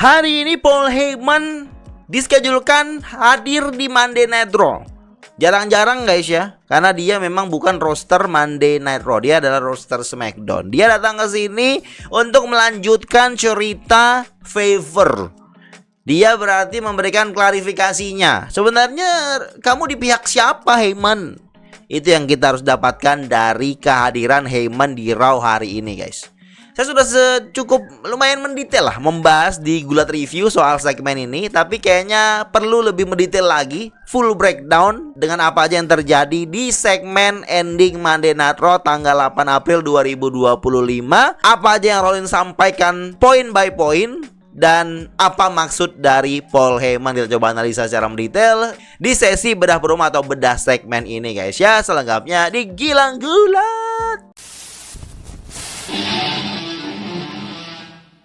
Hari ini Paul Heyman dischedulkan hadir di Monday Night Raw. Jarang-jarang guys ya, karena dia memang bukan roster Monday Night Raw, dia adalah roster SmackDown. Dia datang ke sini untuk melanjutkan cerita Favor. Dia berarti memberikan klarifikasinya. Sebenarnya kamu di pihak siapa, Heyman? Itu yang kita harus dapatkan dari kehadiran Heyman di Raw hari ini guys. Saya sudah cukup lumayan mendetail lah membahas di Gulat Review soal segmen ini, tapi kayaknya perlu lebih mendetail lagi, full breakdown dengan apa aja yang terjadi di segmen ending Monday Night Raw tanggal 8 April 2025. Apa aja yang Rollins sampaikan poin by poin, dan apa maksud dari Paul Heyman. Kita coba analisa secara mendetail di sesi bedah promo atau bedah segmen ini guys ya. Selengkapnya di Gilang Gulat.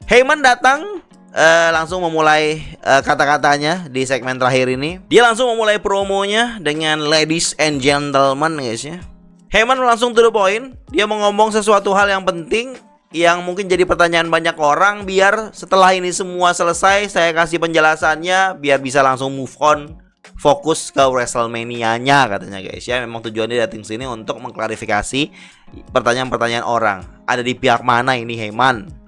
Heyman datang langsung memulai kata-katanya di segmen terakhir ini. Dia langsung memulai promonya dengan ladies and gentlemen guys ya. Heyman langsung to the point. Dia mau ngomong sesuatu hal yang penting yang mungkin jadi pertanyaan banyak orang. Biar setelah ini semua selesai saya kasih penjelasannya, biar bisa langsung move on, fokus ke WrestleMania-nya katanya guys ya. Memang tujuannya datang sini untuk mengklarifikasi pertanyaan-pertanyaan orang. Ada di pihak mana ini Heyman?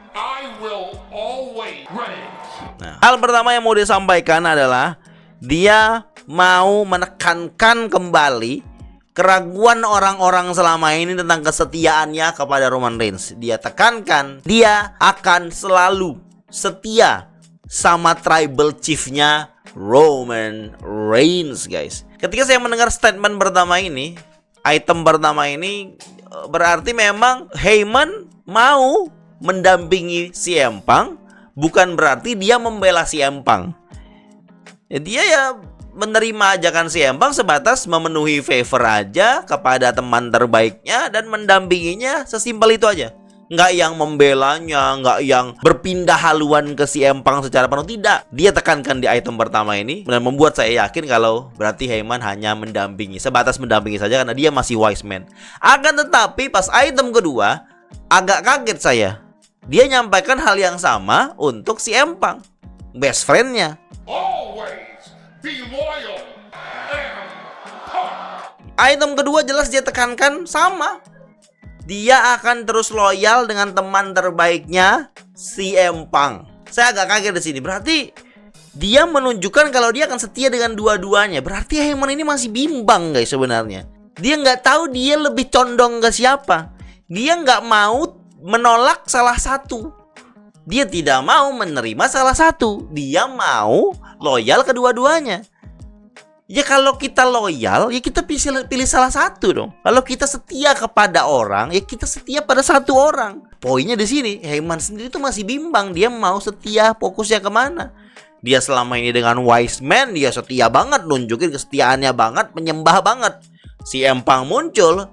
Nah, hal pertama yang mau disampaikan adalah dia mau menekankan kembali keraguan orang-orang selama ini tentang kesetiaannya kepada Roman Reigns. Dia tekankan dia akan selalu setia sama tribal chiefnya Roman Reigns guys. Ketika saya mendengar statement pertama ini, item pertama ini, berarti memang Heyman mau mendampingi CM Punk, bukan berarti dia membela CM Punk. Dia ya menerima ajakan CM Punk sebatas memenuhi favor aja kepada teman terbaiknya dan mendampinginya, sesimpel itu aja. Nggak yang membelanya, nggak yang berpindah haluan ke CM Punk secara penuh, tidak. Dia tekankan di item pertama ini dan membuat saya yakin kalau berarti Heyman hanya mendampingi, sebatas mendampingi saja karena dia masih wise man. Akan tetapi pas item kedua agak kaget saya. Dia nyampaikan hal yang sama untuk CM Punk, best friend-nya. Always be loyal and Punk. Item kedua jelas dia tekankan sama. Dia akan terus loyal dengan teman terbaiknya CM Punk. Saya agak kaget di sini. Berarti dia menunjukkan kalau dia akan setia dengan dua-duanya. Berarti Heyman ini masih bimbang guys sebenarnya. Dia nggak tahu dia lebih condong ke siapa. Dia nggak mau menolak salah satu. Dia tidak mau menerima salah satu. Dia mau loyal kedua-duanya. Ya kalau kita loyal, ya kita pilih salah satu dong. Kalau kita setia kepada orang, ya kita setia pada satu orang. Poinnya di sini, Heyman sendiri tuh masih bimbang. Dia mau setia, fokusnya kemana. Dia selama ini dengan wise man, dia setia banget, nunjukin kesetiaannya banget, menyembah banget. CM Punk muncul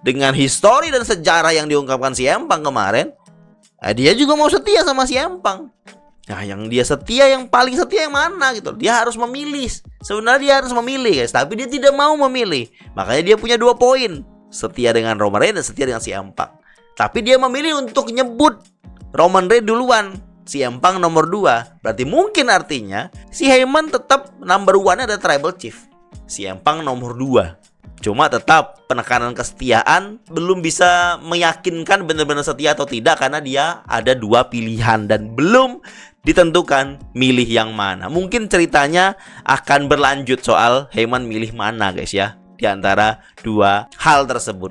dengan histori dan sejarah yang diungkapkan CM Punk kemarin, dia juga mau setia sama CM Punk. Nah, yang dia setia, yang paling setia yang mana gitu. Dia harus memilih. Sebenarnya dia harus memilih guys, tapi dia tidak mau memilih. Makanya dia punya 2 poin. Setia dengan Roman Reigns dan setia dengan CM Punk. Tapi dia memilih untuk nyebut Roman Reigns duluan, CM Punk nomor 2. Berarti mungkin artinya si Heyman tetap number 1-nya ada Tribal Chief, CM Punk nomor 2. Cuma tetap penekanan kesetiaan belum bisa meyakinkan benar-benar setia atau tidak, karena dia ada 2 pilihan dan belum ditentukan milih yang mana. Mungkin ceritanya akan berlanjut soal Heyman milih mana guys ya, di antara 2 hal tersebut,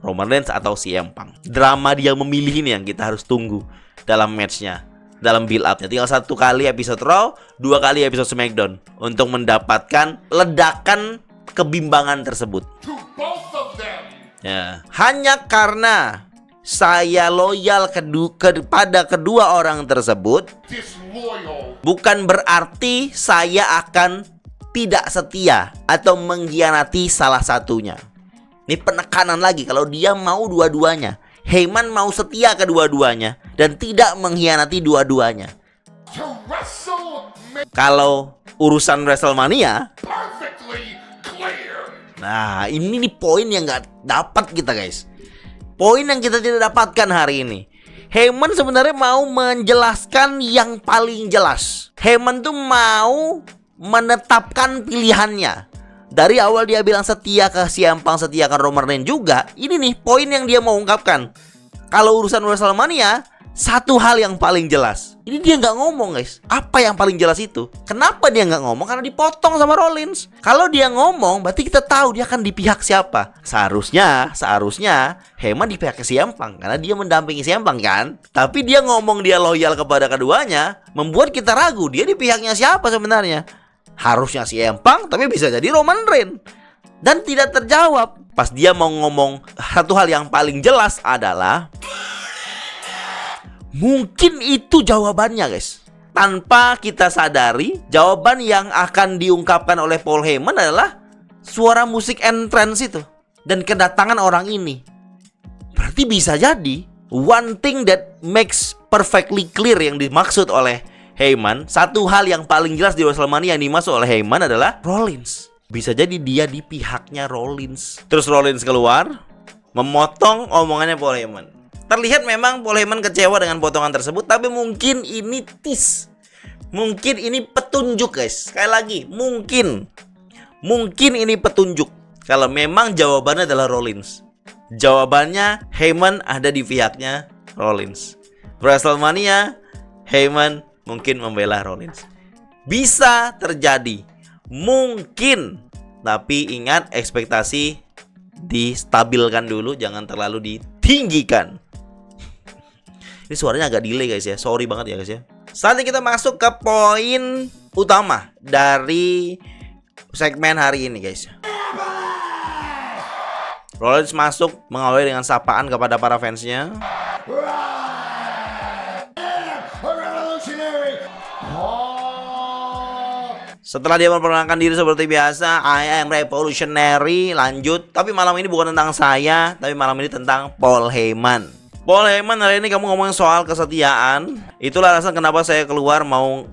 Roman Reigns atau CM Punk. Drama dia memilih ini yang kita harus tunggu dalam matchnya, dalam build up-nya. Tinggal 1 kali episode Raw, 2 kali episode SmackDown untuk mendapatkan ledakan kebimbangan tersebut. Ya, hanya karena saya loyal kepada kedua orang tersebut, bukan berarti saya akan tidak setia atau mengkhianati salah satunya. Ini penekanan lagi kalau dia mau dua-duanya. Heyman mau setia kedua-duanya dan tidak mengkhianati dua-duanya. Kalau urusan WrestleMania, nah, ini nih poin yang nggak dapat kita guys. Poin yang kita tidak dapatkan hari ini. Heyman sebenarnya mau menjelaskan yang paling jelas. Heyman tuh mau menetapkan pilihannya. Dari awal dia bilang setia ke CM Punk, setia ke Roman Reigns juga. Ini nih poin yang dia mau ungkapkan. Kalau urusan WrestleMania, satu hal yang paling jelas. Ini dia nggak ngomong, guys. Apa yang paling jelas itu? Kenapa dia nggak ngomong? Karena dipotong sama Rollins. Kalau dia ngomong, berarti kita tahu dia akan di pihak siapa. Seharusnya Heyman di pihak CM Punk, karena dia mendampingi CM Punk kan. Tapi dia ngomong dia loyal kepada keduanya, membuat kita ragu dia di pihaknya siapa sebenarnya. Harusnya CM Punk, tapi bisa jadi Roman Reigns. Dan tidak terjawab. Pas dia mau ngomong, satu hal yang paling jelas adalah mungkin itu jawabannya, guys. Tanpa kita sadari, jawaban yang akan diungkapkan oleh Paul Heyman adalah suara musik entrance itu dan kedatangan orang ini. Berarti bisa jadi one thing that makes perfectly clear yang dimaksud oleh Heyman, satu hal yang paling jelas di WrestleMania yang dimaksud oleh Heyman adalah Rollins. Bisa jadi dia di pihaknya Rollins. Terus Rollins keluar, memotong omongannya Paul Heyman. Terlihat memang Paul Heyman kecewa dengan potongan tersebut, tapi mungkin ini tease. Mungkin ini petunjuk, guys. Sekali lagi, mungkin ini petunjuk. Kalau memang jawabannya adalah Rollins. Jawabannya Heyman ada di pihaknya Rollins. WrestleMania, Heyman mungkin membela Rollins. Bisa terjadi. Mungkin. Tapi ingat, ekspektasi distabilkan dulu, jangan terlalu ditinggikan. Ini suaranya agak delay, guys ya. Sorry banget ya, guys ya. Saatnya kita masuk ke poin utama dari segmen hari ini, guys. Rollins masuk mengawali dengan sapaan kepada para fansnya. Setelah dia memperkenalkan diri seperti biasa, I am revolutionary, lanjut. Tapi malam ini bukan tentang saya, tapi malam ini tentang Paul Heyman. Paul Heyman, hari ini kamu ngomongin soal kesetiaan. Itulah alasan kenapa saya keluar mau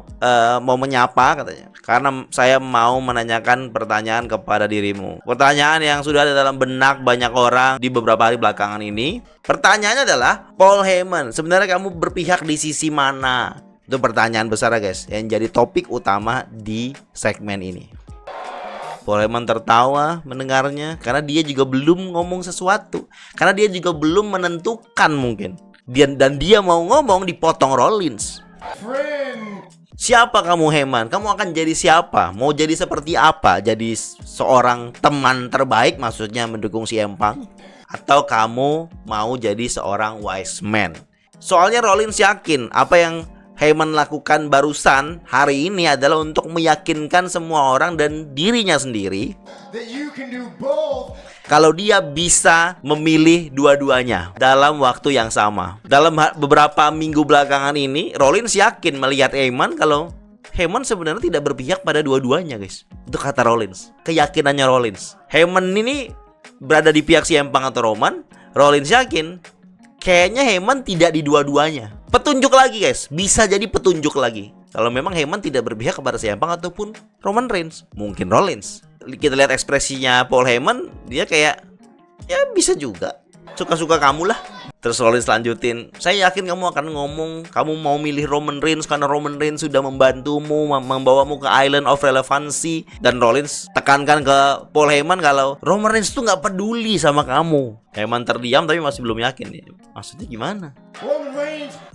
menyapa, katanya. Karena saya mau menanyakan pertanyaan kepada dirimu. Pertanyaan yang sudah ada dalam benak banyak orang di beberapa hari belakangan ini. Pertanyaannya adalah, Paul Heyman, sebenarnya kamu berpihak di sisi mana? Itu pertanyaan besar, guys, yang jadi topik utama di segmen ini. Paul Heyman tertawa mendengarnya karena dia juga belum ngomong sesuatu. Karena dia juga belum menentukan mungkin. Dan dia mau ngomong dipotong Rollins. Siapa kamu, Heyman? Kamu akan jadi siapa? Mau jadi seperti apa? Jadi seorang teman terbaik, maksudnya mendukung CM Punk? Atau kamu mau jadi seorang wise man? Soalnya Rollins yakin apa yang Heyman lakukan barusan hari ini adalah untuk meyakinkan semua orang dan dirinya sendiri kalau dia bisa memilih dua-duanya dalam waktu yang sama. Dalam beberapa minggu belakangan ini, Rollins yakin melihat Heyman kalau Heyman sebenarnya tidak berpihak pada dua-duanya, guys. Itu kata Rollins, keyakinannya Rollins. Heyman ini berada di pihak CM Punk atau Roman. Rollins yakin kayaknya Heyman tidak di dua-duanya. Petunjuk lagi, guys. Bisa jadi petunjuk lagi. Kalau memang Heyman tidak berpihak kepada CM Punk ataupun Roman Reigns, mungkin Rollins. Kita lihat ekspresinya Paul Heyman, dia kayak, ya bisa juga. Suka-suka kamu lah. Terus Rollins lanjutin, saya yakin kamu akan ngomong kamu mau milih Roman Reigns karena Roman Reigns sudah membantumu, membawamu ke Island of Relevancy. Dan Rollins tekankan ke Paul Heyman kalau Roman Reigns tuh gak peduli sama kamu. Heyman terdiam tapi masih belum yakin. Maksudnya gimana?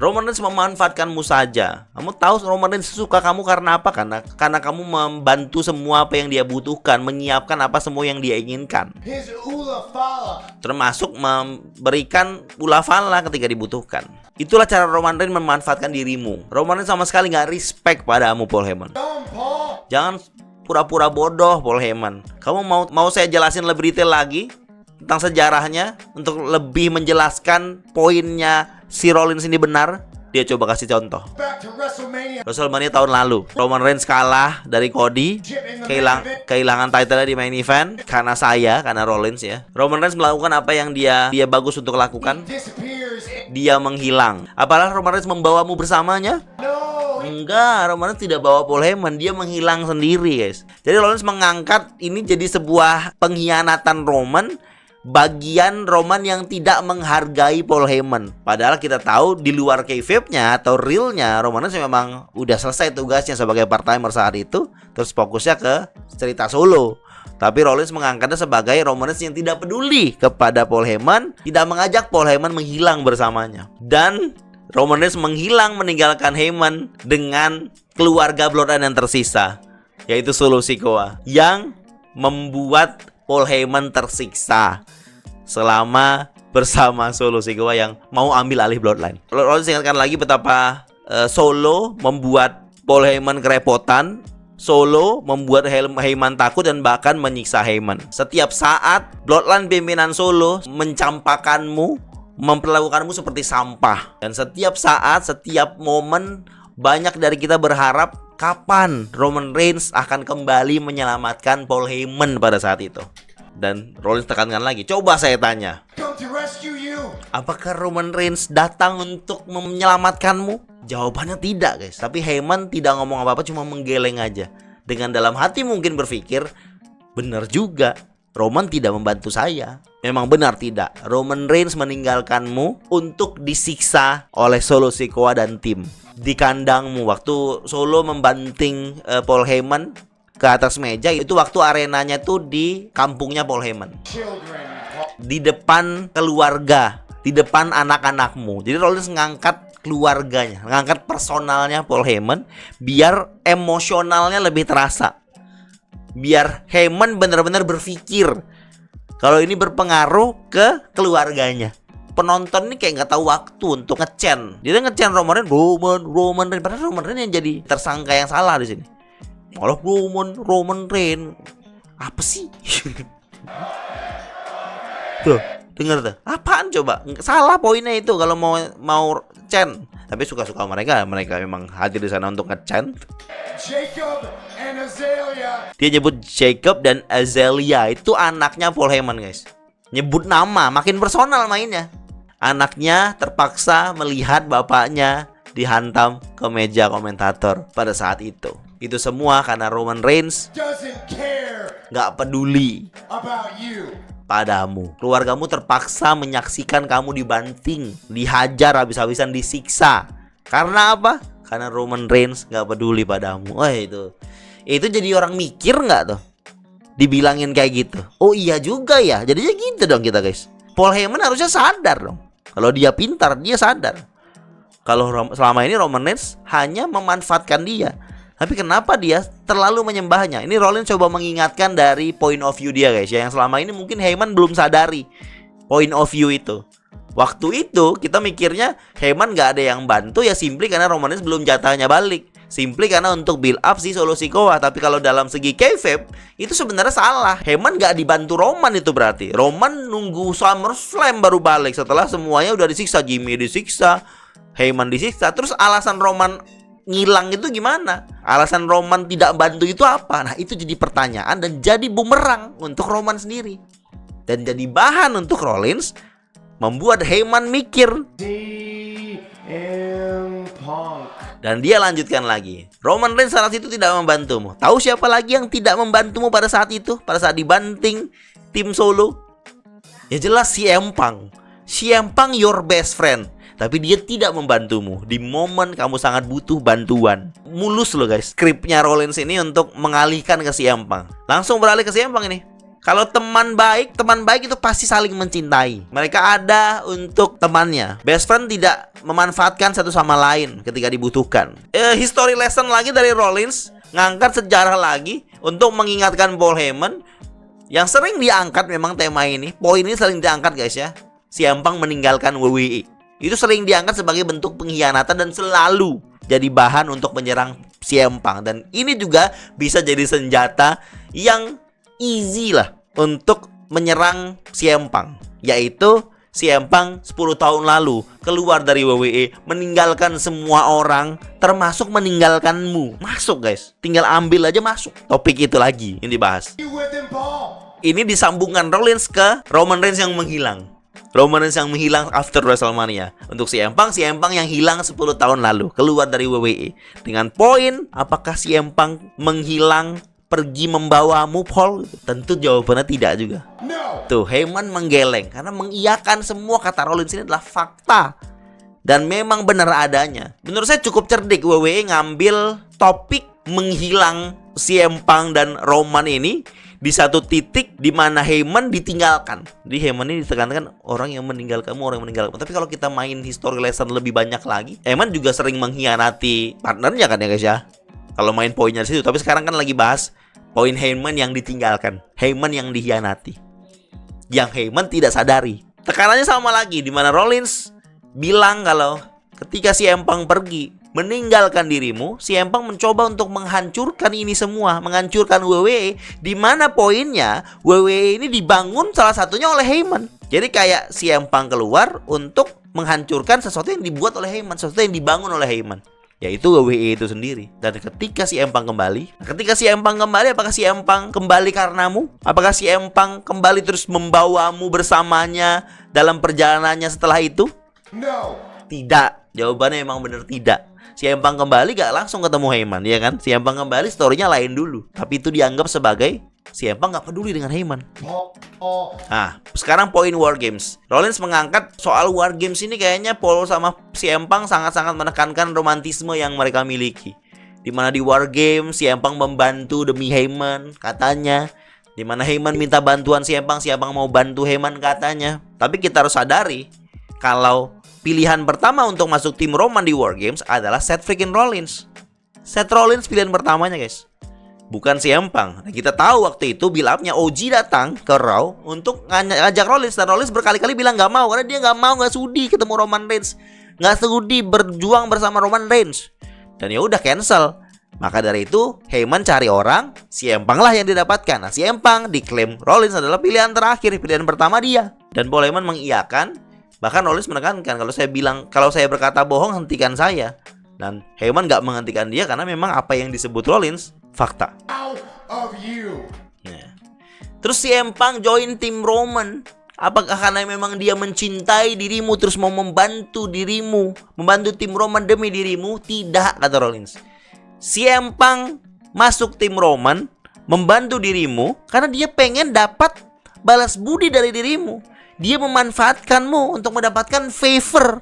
Roman Reigns memanfaatkanmu saja. Kamu tahu Roman Reigns suka kamu karena apa? Karena kamu membantu semua apa yang dia butuhkan, menyiapkan apa semua yang dia inginkan. Termasuk memberikan ula fala ketika dibutuhkan. Itulah cara Roman Reigns memanfaatkan dirimu. Roman Reigns sama sekali gak respect padamu, Paul Heyman. Jangan pura-pura bodoh, Paul Heyman. Kamu mau saya jelasin lebih detail lagi tentang sejarahnya untuk lebih menjelaskan poinnya si Rollins ini benar? Dia coba kasih contoh. WrestleMania tahun lalu, Roman Reigns kalah dari Cody, kehilangan title di main event karena Rollins ya. Roman Reigns melakukan apa yang dia bagus untuk lakukan. Dia menghilang. Apakah Roman Reigns membawamu bersamanya? Enggak, Roman Reigns tidak bawa Paul Heyman, dia menghilang sendiri, guys. Jadi Rollins mengangkat ini jadi sebuah pengkhianatan Roman bagian Roman yang tidak menghargai Paul Heyman. Padahal kita tahu di luar kayfabe-nya atau realnya Roman Reigns memang udah selesai tugasnya sebagai part-timer saat itu, terus fokusnya ke cerita solo. Tapi Rollins mengangkatnya sebagai Roman Reigns yang tidak peduli kepada Paul Heyman, tidak mengajak Paul Heyman menghilang bersamanya. Dan Roman Reigns menghilang meninggalkan Heyman dengan keluarga Bloodline yang tersisa, yaitu Solo Sikoa, yang membuat Paul Heyman tersiksa selama bersama Solo Sikoa yang mau ambil alih Bloodline. Rollins ingatkan lagi betapa Solo membuat Paul Heyman kerepotan, Solo membuat Heyman takut dan bahkan menyiksa Heyman. Setiap saat Bloodline pimpinan Solo mencampakkanmu, memperlakukanmu seperti sampah. Dan setiap saat, setiap momen, banyak dari kita berharap kapan Roman Reigns akan kembali menyelamatkan Paul Heyman pada saat itu. Dan Rollins tekankan lagi, coba saya tanya, apakah Roman Reigns datang untuk menyelamatkanmu? Jawabannya tidak, guys. Tapi Heyman tidak ngomong apa-apa, cuma menggeleng aja. Dengan dalam hati mungkin berpikir, benar juga, Roman tidak membantu saya. Memang benar tidak, Roman Reigns meninggalkanmu untuk disiksa oleh Solo Sikoa dan tim di kandangmu. Waktu Solo membanting Paul Heyman ke atas meja, itu waktu arenanya tuh di kampungnya Paul Heyman, di depan keluarga, di depan anak-anakmu. Jadi Rollins ngangkat keluarganya, ngangkat personalnya Paul Heyman, biar emosionalnya lebih terasa, biar Heyman benar-benar berpikir kalau ini berpengaruh ke keluarganya. Penonton ini kayak nggak tahu waktu untuk ngecen. Dia ngecen Roman Reigns, padahal Roman Reigns yang jadi tersangka yang salah di sini. Malah Roman Reigns. Apa sih? Tuh, dengar tuh. Apaan coba? Salah poinnya itu kalau mau Chen. Tapi suka-suka mereka memang hadir di sana untuk ngecen. Jacob and Azalea. Dia nyebut Jacob dan Azalea, itu anaknya Paul Heyman, guys. Nyebut nama, makin personal mainnya. Anaknya terpaksa melihat bapaknya dihantam ke meja komentator pada saat itu. Itu semua karena Roman Reigns gak peduli padamu. Keluargamu terpaksa menyaksikan kamu dibanting, dihajar habis-habisan, disiksa. Karena apa? Karena Roman Reigns gak peduli padamu. Wah, itu jadi orang mikir gak tuh? Dibilangin kayak gitu. Oh iya juga ya. Jadinya gitu dong kita, guys. Paul Heyman harusnya sadar dong. Kalau dia pintar, dia sadar. Kalau selama ini Roman Reigns hanya memanfaatkan dia. Tapi kenapa dia terlalu menyembahnya? Ini Rollins coba mengingatkan dari point of view dia, guys, ya, yang selama ini mungkin Heyman belum sadari point of view itu. Waktu itu kita mikirnya Heyman gak ada yang bantu, ya simply karena Roman Reigns belum jatahnya balik, simply karena untuk build up si Solo Sikoa. Tapi kalau dalam segi kayfabe itu sebenarnya salah. Heyman gak dibantu Roman, itu berarti Roman nunggu SummerSlam baru balik setelah semuanya udah disiksa. Jimmy disiksa, Heyman disiksa. Terus alasan Roman ngilang itu gimana? Alasan Roman tidak bantu itu apa? Nah, itu jadi pertanyaan dan jadi bumerang untuk Roman sendiri. Dan jadi bahan untuk Rollins, membuat Heyman mikir. Dan dia lanjutkan lagi, Roman Reigns saat itu tidak membantumu. Tahu siapa lagi yang tidak membantumu pada saat itu? Pada saat dibanting tim Solo? Ya jelas CM Punk. CM Punk your best friend. Tapi dia tidak membantumu di momen kamu sangat butuh bantuan. Mulus loh, guys, skripnya Rollins ini untuk mengalihkan ke CM Punk. Langsung beralih ke CM Punk ini. Kalau teman baik itu pasti saling mencintai. Mereka ada untuk temannya. Best friend tidak memanfaatkan satu sama lain ketika dibutuhkan. History lesson lagi dari Rollins, ngangkat sejarah lagi untuk mengingatkan Paul Heyman yang sering diangkat. Memang tema ini, poin ini sering diangkat, guys, ya. CM Punk meninggalkan WWE. Itu sering diangkat sebagai bentuk pengkhianatan dan selalu jadi bahan untuk menyerang CM Punk. Dan ini juga bisa jadi senjata yang easy lah untuk menyerang CM Punk, yaitu CM Punk 10 tahun lalu keluar dari WWE, meninggalkan semua orang, termasuk meninggalkanmu. Masuk, guys, tinggal ambil aja masuk. Topik itu lagi yang dibahas. Ini disambungkan Rollins ke Roman Reigns yang menghilang. Roman Reigns yang menghilang after WrestleMania. Untuk CM Punk yang hilang 10 tahun lalu, keluar dari WWE. Dengan poin, apakah CM Punk menghilang pergi membawamu, Paul? Tentu jawabannya tidak juga. No. Tuh, Heyman menggeleng karena mengiyakan semua kata Rollins ini adalah fakta dan memang benar adanya. Menurut saya cukup cerdik WWE ngambil topik menghilang CM Punk dan Roman ini di satu titik di mana Heyman ditinggalkan. Jadi Heyman ini ditekankan orang yang meninggal kamu, orang yang meninggal kamu. Tapi kalau kita main history lesson lebih banyak lagi, Heyman juga sering mengkhianati partnernya kan ya guys ya. Kalau main poinnya di situ. Tapi sekarang kan lagi bahas poin Heyman yang ditinggalkan, Heyman yang dikhianati, yang Heyman tidak sadari. Tekanannya sama lagi di mana Rollins bilang kalau ketika CM Punk pergi meninggalkan dirimu, CM Punk mencoba untuk menghancurkan ini semua, menghancurkan WWE, di mana poinnya WWE ini dibangun salah satunya oleh Heyman. Jadi kayak CM Punk keluar untuk menghancurkan sesuatu yang dibuat oleh Heyman, sesuatu yang dibangun oleh Heyman, yaitu WWE itu sendiri. Dan ketika CM Punk kembali, apakah CM Punk kembali karenamu? Apakah CM Punk kembali terus membawamu bersamanya dalam perjalanannya setelah itu? No. Tidak. Jawabannya memang benar tidak. CM Punk kembali gak langsung ketemu Heyman, ya kan? CM Punk kembali story-nya lain dulu. Tapi itu dianggap sebagai CM Punk gak peduli dengan Heyman. Nah, sekarang poin War Games. Rollins mengangkat soal War Games ini, kayaknya Paul sama CM Punk sangat-sangat menekankan romantisme yang mereka miliki. Dimana di War Games CM Punk membantu demi Heyman katanya. Dimana Heyman minta bantuan CM Punk mau bantu Heyman katanya. Tapi kita harus sadari kalau pilihan pertama untuk masuk tim Roman di War Games adalah Seth freaking Rollins. Seth Rollins pilihan pertamanya guys, bukan CM Punk. Nah, kita tahu waktu itu build up-nya OG datang ke Raw untuk ngajak Rollins, dan Rollins berkali-kali bilang gak mau karena dia gak sudi ketemu Roman Reigns, gak sudi berjuang bersama Roman Reigns, dan ya udah cancel. Maka dari itu Heyman cari orang, CM Punk lah yang didapatkan. Nah, CM Punk diklaim Rollins adalah pilihan terakhir, pilihan pertama dia, dan Paul Heyman mengiyakan. Bahkan Rollins menekankan kalau saya berkata bohong, hentikan saya. Dan Heyman gak menghentikan dia karena memang apa yang disebut Rollins fakta. Out of you. Nah. Terus CM Punk join tim Roman, apakah karena memang dia mencintai dirimu terus mau membantu dirimu, membantu tim Roman demi dirimu? Tidak, kata Rollins. CM Punk masuk tim Roman membantu dirimu karena dia pengen dapat balas budi dari dirimu. Dia memanfaatkanmu untuk mendapatkan favor.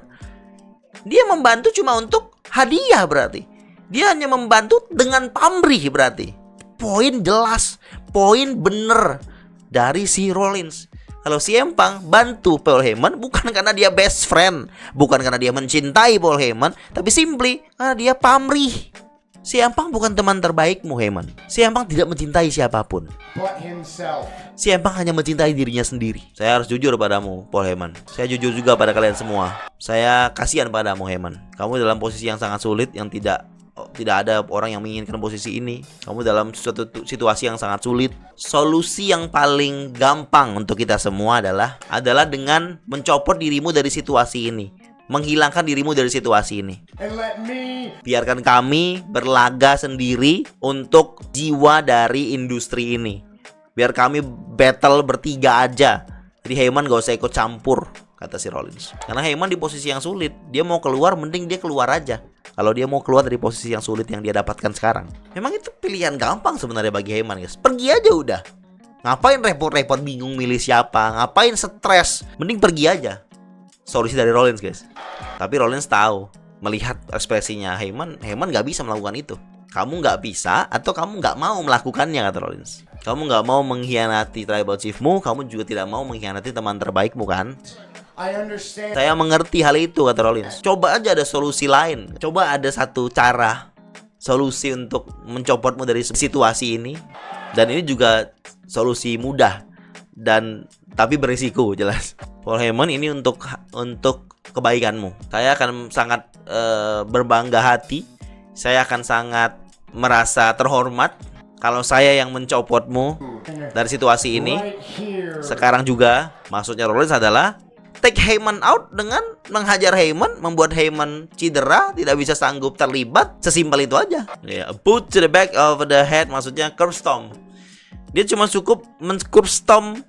Dia membantu cuma untuk hadiah berarti. Dia hanya membantu dengan pamrih berarti. Poin jelas, poin bener dari si Rollins. Kalau CM Punk bantu Paul Heyman bukan karena dia best friend, bukan karena dia mencintai Paul Heyman, tapi simply karena dia pamrih. CM Punk bukan teman terbaikmu, Heyman. CM Punk tidak mencintai siapapun. But himself. CM Punk hanya mencintai dirinya sendiri. Saya harus jujur padamu, Paul Heyman. Saya jujur juga pada kalian semua. Saya kasihan padamu, Heyman. Kamu dalam posisi yang sangat sulit, yang tidak ada orang yang menginginkan posisi ini. Kamu dalam suatu situasi yang sangat sulit. Solusi yang paling gampang untuk kita semua adalah dengan mencopot dirimu dari situasi ini. Menghilangkan dirimu dari situasi ini. And let me. Biarkan kami berlaga sendiri untuk jiwa dari industri ini. Biar kami battle bertiga aja. Jadi Heyman gak usah ikut campur, kata si Rollins. Karena Heyman di posisi yang sulit. Dia mau keluar, mending dia keluar aja. Kalau dia mau keluar dari posisi yang sulit yang dia dapatkan sekarang. Memang itu pilihan gampang sebenarnya bagi Heyman, guys. Pergi aja udah. Ngapain repot-repot bingung milih siapa? Ngapain stres? Mending pergi aja. Solusi dari Rollins, guys. Tapi Rollins tahu, melihat ekspresinya Heyman gak bisa melakukan itu. Kamu gak bisa atau kamu gak mau melakukannya, kata Rollins. Kamu gak mau mengkhianati tribal chiefmu, kamu juga tidak mau mengkhianati teman terbaikmu, kan? I understand. Saya mengerti hal itu, kata Rollins. Coba aja ada solusi lain. Coba ada satu cara, solusi untuk mencopotmu dari situasi ini. Dan ini juga solusi mudah tapi berisiko, jelas. Paul Heyman ini untuk kebaikanmu. Saya akan sangat berbangga hati. Saya akan sangat merasa terhormat kalau saya yang mencopotmu dari situasi ini. Sekarang juga maksudnya Rollins adalah take Heyman out dengan menghajar Heyman, membuat Heyman cedera, tidak bisa sanggup terlibat. Sesimpel itu aja. A boot to the back of the head, maksudnya curb stomp. Dia cuma cukup curb stomp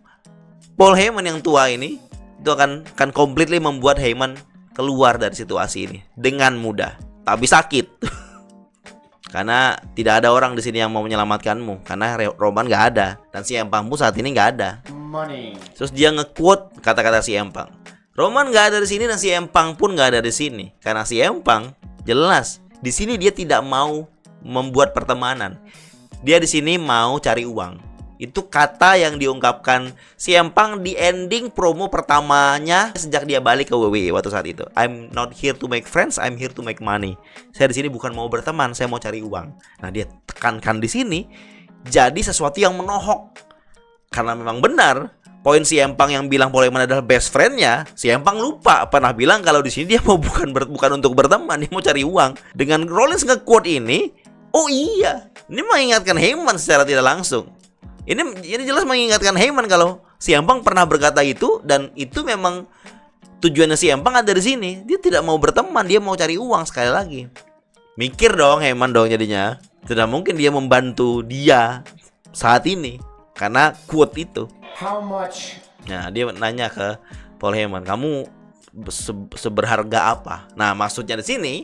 Paul Heyman yang tua ini. Itu akan completely membuat Heyman keluar dari situasi ini dengan mudah, tapi sakit. Karena tidak ada orang di sini yang mau menyelamatkanmu. Karena Roman nggak ada dan CM Punk pun saat ini nggak ada. Money. Terus dia nge-quote kata-kata CM Punk. Roman nggak ada di sini dan CM Punk pun nggak ada di sini. Karena CM Punk jelas di sini dia tidak mau membuat pertemanan. Dia di sini mau cari uang. Itu kata yang diungkapkan CM Punk di ending promo pertamanya sejak dia balik ke WWE waktu saat itu. I'm not here to make friends, I'm here to make money. Saya di sini bukan mau berteman, saya mau cari uang. Nah, dia tekankan di sini jadi sesuatu yang menohok. Karena memang benar poin CM Punk yang bilang Paul Heyman adalah best friend-nya, CM Punk lupa pernah bilang kalau di sini dia mau bukan untuk berteman, dia mau cari uang. Dengan Rollins nge-quote ini, oh iya, ini mengingatkan Heyman secara tidak langsung. Ini jelas mengingatkan Heyman kalau CM Punk pernah berkata itu dan itu memang tujuannya CM Punk ada di sini. Dia tidak mau berteman, dia mau cari uang sekali lagi. Mikir dong Heyman dong jadinya. Tidak mungkin dia membantu dia saat ini karena quote itu. How much? Nah, dia nanya ke Paul Heyman, "Kamu seberharga apa?" Nah, maksudnya di sini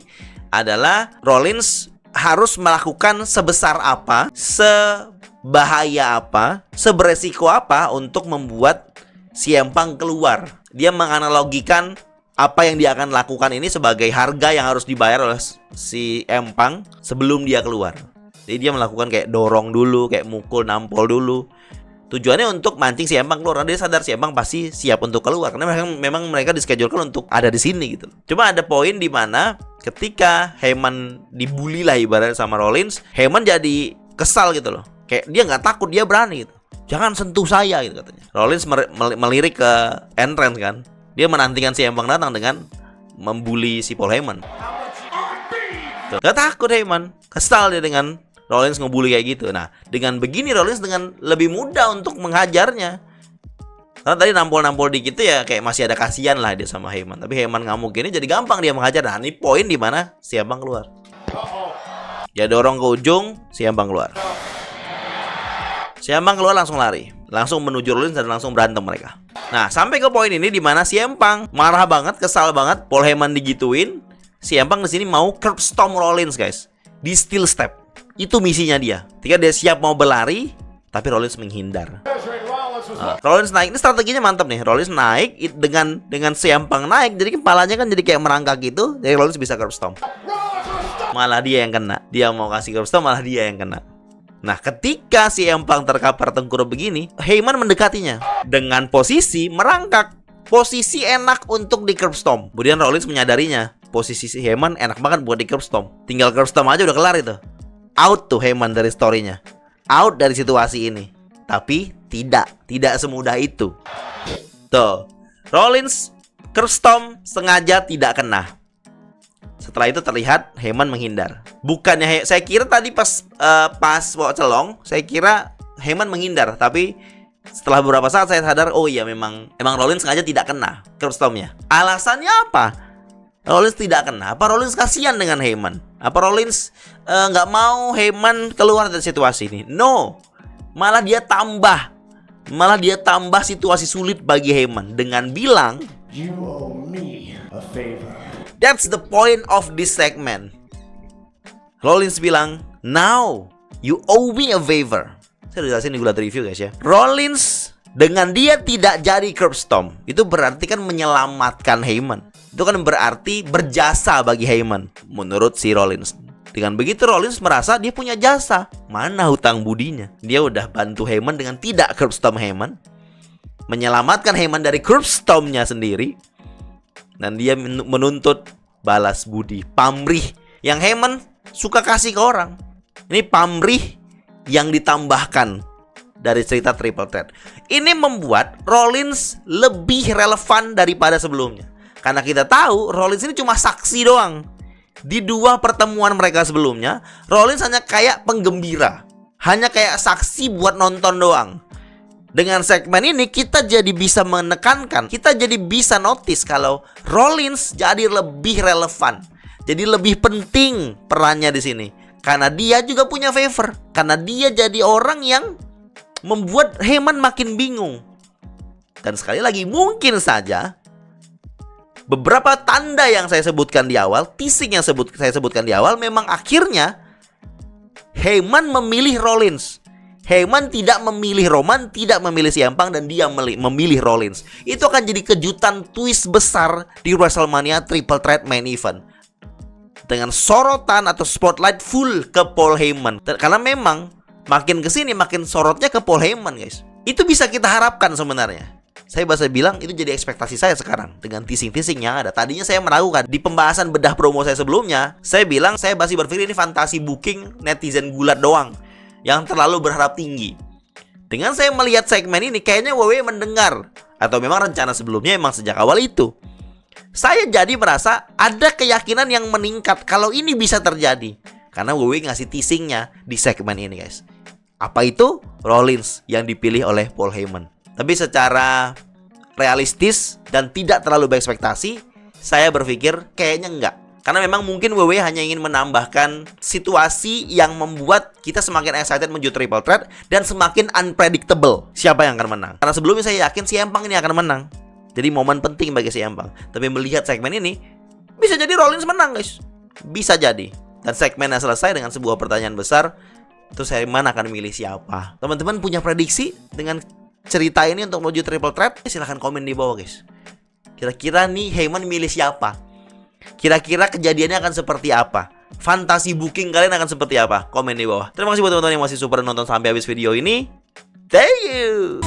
adalah Rollins harus melakukan sebesar apa, sebahaya apa, seberesiko apa untuk membuat CM Punk keluar. Dia menganalogikan apa yang dia akan lakukan ini sebagai harga yang harus dibayar oleh CM Punk sebelum dia keluar. Jadi dia melakukan kayak dorong dulu, kayak mukul, nampol dulu. Tujuannya untuk mancing CM Punk keluar. Dia sadar CM Punk pasti siap untuk keluar karena memang mereka dischedule-kan untuk ada di sini gitu. Cuma ada poin di mana ketika Heyman dibully lah ibaratnya sama Rollins, Heyman jadi kesal gitu loh. Kayak dia nggak takut, dia berani gitu. Jangan sentuh saya gitu katanya. Rollins melirik ke entrance kan. Dia menantikan CM Punk datang dengan membuli si Paul Heyman. Gak takut Heyman, kesal dia dengan Rollins ngebully kayak gitu. Nah, dengan begini Rollins dengan lebih mudah untuk menghajarnya. Karena tadi nampol-nampol dikit tuh ya kayak masih ada kasihan lah dia sama Heyman. Tapi Heyman ngamuk gini jadi gampang dia menghajar. Nah, ini poin di mana CM Punk keluar. Dia dorong ke ujung, CM Punk keluar. CM Punk keluar langsung lari, langsung menuju Rollins dan langsung berantem mereka. Nah, sampai ke poin ini di mana CM Punk marah banget, kesal banget, Paul Heyman digituin. CM Punk di sini mau curb stomp Rollins, guys. Di steel step. Itu misinya dia. Ketika dia siap mau berlari, tapi Rollins menghindar. Rollins naik, ini strateginya mantap nih. Rollins naik dengan CM Punk naik, jadi kepalanya kan jadi kayak merangkak gitu. Jadi Rollins bisa curb stomp. Malah dia yang kena. Dia mau kasih curb stomp, malah dia yang kena. Nah, ketika CM Punk terkapar tengkurap begini, Heyman mendekatinya dengan posisi merangkak. Posisi enak untuk di curb stomp. Kemudian Rollins menyadarinya, posisi si Heyman enak banget buat di curb stomp. Tinggal curb stomp aja udah kelar itu. Out tuh Heyman dari story-nya. Out dari situasi ini. Tapi tidak semudah itu. Tuh, Rollins curb stomp sengaja tidak kena. Setelah itu terlihat Heyman menghindar. Bukannya saya kira tadi pas bawa celong, saya kira Heyman menghindar, tapi setelah beberapa saat saya sadar, oh iya memang Rollins sengaja tidak kena curb stomp-nya. Alasannya apa? Rollins tidak kena. Apa Rollins kasihan dengan Heyman? Apa Rollins nggak mau Heyman keluar dari situasi ini? No, malah dia tambah situasi sulit bagi Heyman dengan bilang, You owe me a favor. that's the point of this segment. Rollins bilang, now you owe me a favor. Saya udah jelasin di Gulat Review guys ya. Rollins dengan dia tidak jadi curb stomp, itu berarti kan menyelamatkan Heyman. Itu kan berarti berjasa bagi Heyman menurut si Rollins. Dengan begitu Rollins merasa dia punya jasa. Mana hutang budinya? Dia udah bantu Heyman dengan tidak curb stomp Heyman, menyelamatkan Heyman dari curb stomp-nya sendiri. Dan dia menuntut balas budi, pamrih yang Heyman suka kasih ke orang. Ini pamrih yang ditambahkan dari cerita Triple Threat. Ini membuat Rollins lebih relevan daripada sebelumnya. Karena kita tahu Rollins ini cuma saksi doang. Di dua pertemuan mereka sebelumnya, Rollins hanya kayak penggembira, hanya kayak saksi buat nonton doang. Dengan segmen ini kita jadi bisa menekankan, kita jadi bisa notice kalau Rollins jadi lebih relevan, jadi lebih penting perannya di sini. Karena dia juga punya favor, karena dia jadi orang yang membuat Heyman makin bingung. Dan sekali lagi mungkin saja beberapa tanda yang saya sebutkan di awal, teasing yang saya sebutkan di awal, memang akhirnya Heyman memilih Rollins. Heyman tidak memilih Roman, tidak memilih CM Punk, dan dia memilih Rollins. Itu akan jadi kejutan twist besar di WrestleMania Triple Threat Main Event, dengan sorotan atau spotlight full ke Paul Heyman. Karena memang makin kesini makin sorotnya ke Paul Heyman, guys. Itu bisa kita harapkan sebenarnya. Saya bahasa bilang itu jadi ekspektasi saya sekarang dengan teasing-teasing yang ada. Tadinya saya meragukan di pembahasan bedah promo saya sebelumnya. Saya bilang saya masih berpikir ini fantasi booking netizen gulat doang yang terlalu berharap tinggi. Dengan saya melihat segmen ini, kayaknya WWE mendengar, atau memang rencana sebelumnya emang sejak awal itu. Saya jadi merasa ada keyakinan yang meningkat kalau ini bisa terjadi, karena WWE ngasih teasingnya di segmen ini, guys. Apa itu? Rollins yang dipilih oleh Paul Heyman. Tapi secara realistis dan tidak terlalu berekspektasi, saya berpikir kayaknya enggak. Karena memang mungkin WWE hanya ingin menambahkan situasi yang membuat kita semakin excited menuju Triple Threat dan semakin unpredictable siapa yang akan menang. Karena sebelumnya saya yakin CM Punk ini akan menang. Jadi momen penting bagi CM Punk. Tapi melihat segmen ini, bisa jadi Rollins menang, guys. Bisa jadi. Dan segmennya selesai dengan sebuah pertanyaan besar, terus Heyman akan milih siapa? Teman-teman punya prediksi dengan cerita ini untuk menuju Triple Threat? Silahkan komen di bawah, guys. Kira-kira nih Heyman milih siapa? Kira-kira kejadiannya akan seperti apa? Fantasi booking kalian akan seperti apa? Komen di bawah. Terima kasih buat teman-teman yang masih super nonton sampai habis video ini. Thank you.